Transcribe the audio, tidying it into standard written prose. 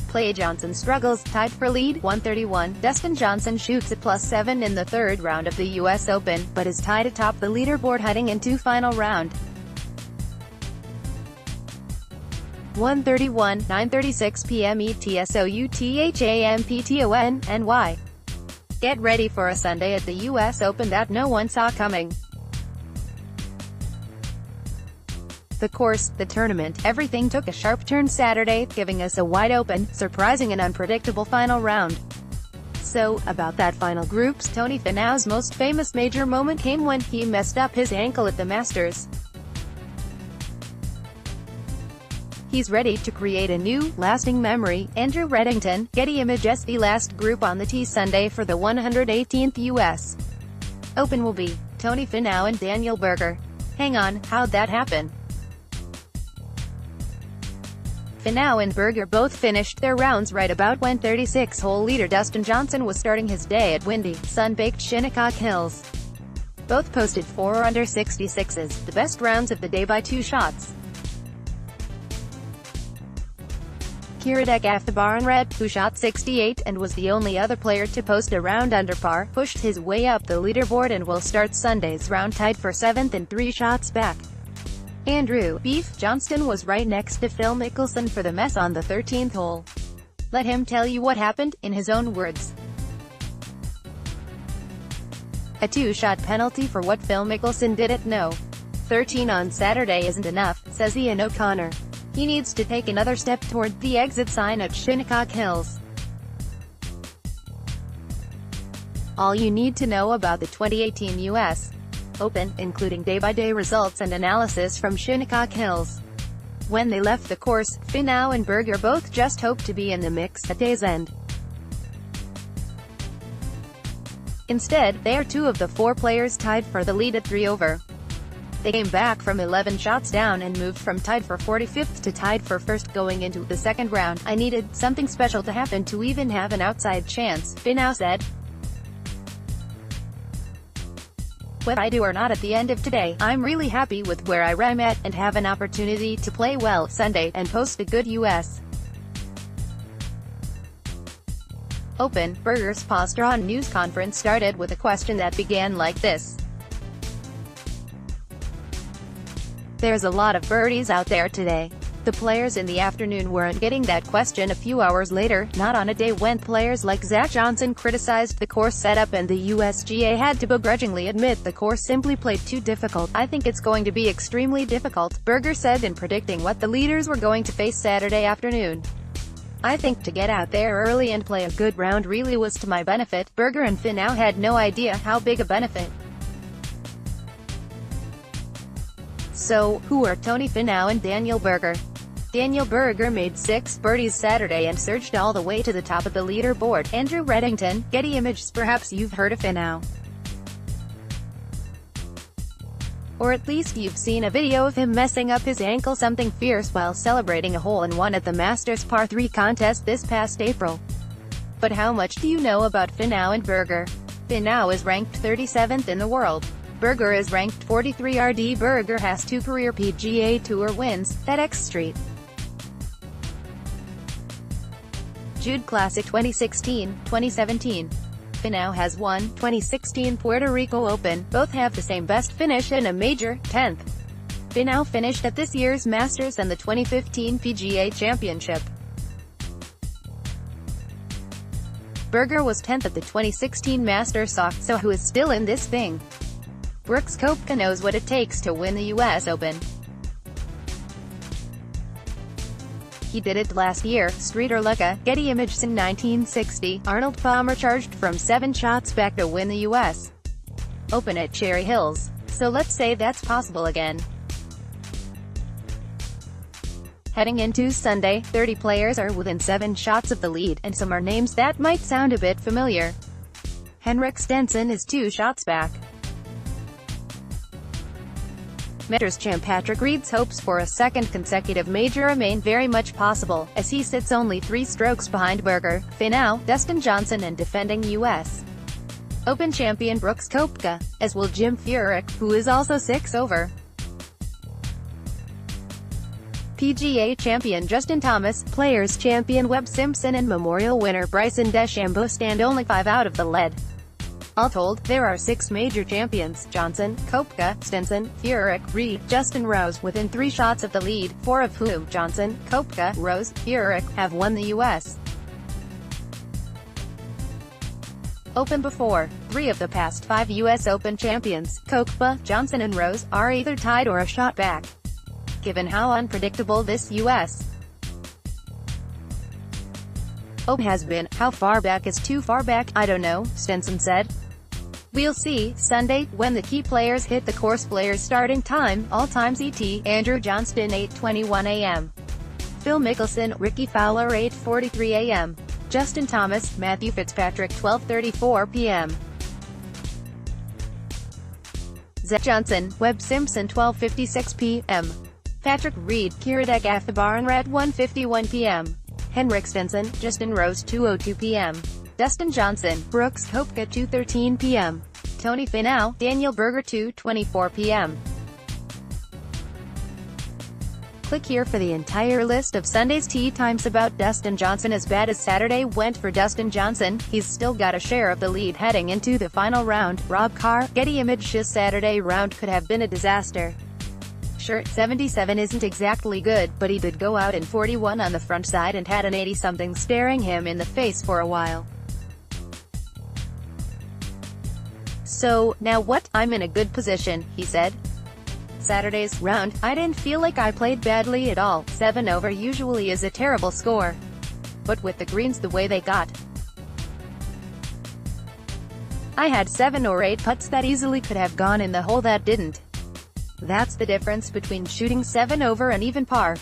playJohnson struggles, tied for lead, 131. Dustin Johnson shoots at +7 in the third round of the US Open, but is tied atop the leaderboard heading into final round. 1:31, 9:36 p.m. ETSOUTHAMPTON, NY. Get ready for a Sunday at the US Open that no one saw coming. The course, the tournament, everything took a sharp turn Saturday, giving us a wide-open, surprising and unpredictable final round. So, about that final groups, Tony Finau's most famous major moment came when he messed up his ankle at the Masters. He's ready to create a new, lasting memory. Andrew Reddington, Getty Images. The last group on the tee Sunday for the 118th US Open will be Tony Finau and Daniel Berger. Hang on, how'd that happen? Finau and Berger both finished their rounds right about when 36-hole leader Dustin Johnson was starting his day at windy, sun-baked Shinnecock Hills. Both posted 4 under 66s, the best rounds of the day by 2 shots. Kiradech Aftabaranred, who shot 68 and was the only other player to post a round under par, pushed his way up the leaderboard and will start Sunday's round tied for 7th and 3 shots back. Andrew "Beef" Johnston was right next to Phil Mickelson for the mess on the 13th hole. Let him tell you what happened, in his own words. A 2-shot penalty for what Phil Mickelson didn't know. 13 on Saturday isn't enough, says Ian O'Connor. He needs to take another step toward the exit sign at Shinnecock Hills. All you need to know about the 2018 US Open, including day-by-day results and analysis from Shinnecock Hills. When they left the course, Finau and Berger both just hoped to be in the mix at day's end. Instead, they are 2 of the 4 players tied for the lead at 3 over. They came back from 11 shots down and moved from tied for 45th to tied for 1st going into the second round. I needed something special to happen to even have an outside chance, Finau said. Whether I do or not at the end of today, I'm really happy with where I'm at, and have an opportunity to play well Sunday, and post a good US Open. Berger's post-round news conference started with a question that began like this. There's a lot of birdies out there today. The players in the afternoon weren't getting that question a few hours later, not on a day when players like Zach Johnson criticized the course setup and the USGA had to begrudgingly admit the course simply played too difficult. I think it's going to be extremely difficult, Berger said in predicting what the leaders were going to face Saturday afternoon. I think to get out there early and play a good round really was to my benefit. Berger and Finau had no idea how big a benefit. So, who are Tony Finau and Daniel Berger? Daniel Berger made 6 birdies Saturday and surged all the way to the top of the leaderboard. Andrew Reddington, Getty Images. Perhaps you've heard of Finau, or at least you've seen a video of him messing up his ankle something fierce while celebrating a hole-in-one at the Masters Par 3 contest this past April. But how much do you know about Finau and Berger? Finau is ranked 37th in the world. Berger is ranked 43. RD Berger has 2 career PGA Tour wins, FedEx Street, Jude Classic 2016, 2017. Finau has 1, 2016 Puerto Rico Open. Both have the same best finish in a major, 10th. Finau finished at this year's Masters and the 2015 PGA Championship. Berger was 10th at the 2016 Masters, so who is still in this thing? Brooks Koepka knows what it takes to win the US Open. He did it last year. Streeter Lucca, Getty Images. In 1960, Arnold Palmer charged from 7 shots back to win the US Open at Cherry Hills. So let's say that's possible again. Heading into Sunday, 30 players are within 7 shots of the lead, and some are names that might sound a bit familiar. Henrik Stenson is 2 shots back. Masters champ Patrick Reed's hopes for a 2nd consecutive major remain very much possible, as he sits only 3 strokes behind Berger, Finau, Dustin Johnson and defending US Open champion Brooks Koepka, as will Jim Furyk, who is also 6 over. PGA champion Justin Thomas, Players champion Webb Simpson and Memorial winner Bryson DeChambeau stand only 5 out of the lead. All told, there are 6 major champions: Johnson, Koepka, Stenson, Furyk, Reed, Justin Rose within 3 shots of the lead, 4 of whom, Johnson, Koepka, Rose, Furyk, have won the U.S. Open before. 3 of the past 5 U.S. Open champions, Koepka, Johnson and Rose, are either tied or a shot back. Given how unpredictable this U.S. Open has been, how far back is too far back? I don't know, Stenson said. We'll see. Sunday, when the key players hit the course. Players starting time, all times ET, Andrew Johnston 8:21 a.m. Phil Mickelson, Ricky Fowler 8:43 a.m. Justin Thomas, Matthew Fitzpatrick 12:34 p.m. Zach Johnson, Webb Simpson 12:56 p.m. Patrick Reed, Kiradech Athabaranrat 1:51 p.m. Henrik Stenson, Justin Rose 2:02 p.m. Dustin Johnson, Brooks Koepka 2:13 p.m. Tony Finau, Daniel Berger 2:24 p.m. Click here for the entire list of Sunday's tee times. About Dustin Johnson: as bad as Saturday went for Dustin Johnson, he's still got a share of the lead heading into the final round. Rob Carr, Getty Images: his Saturday round could have been a disaster. Sure, 77 isn't exactly good, but he did go out in 41 on the front side and had an 80-something staring him in the face for a while. So, now what? I'm in a good position, he said. Saturday's round, I didn't feel like I played badly at all. 7 over usually is a terrible score. But with the greens the way they got, I had 7 or 8 putts that easily could have gone in the hole that didn't. That's the difference between shooting 7 over and even par.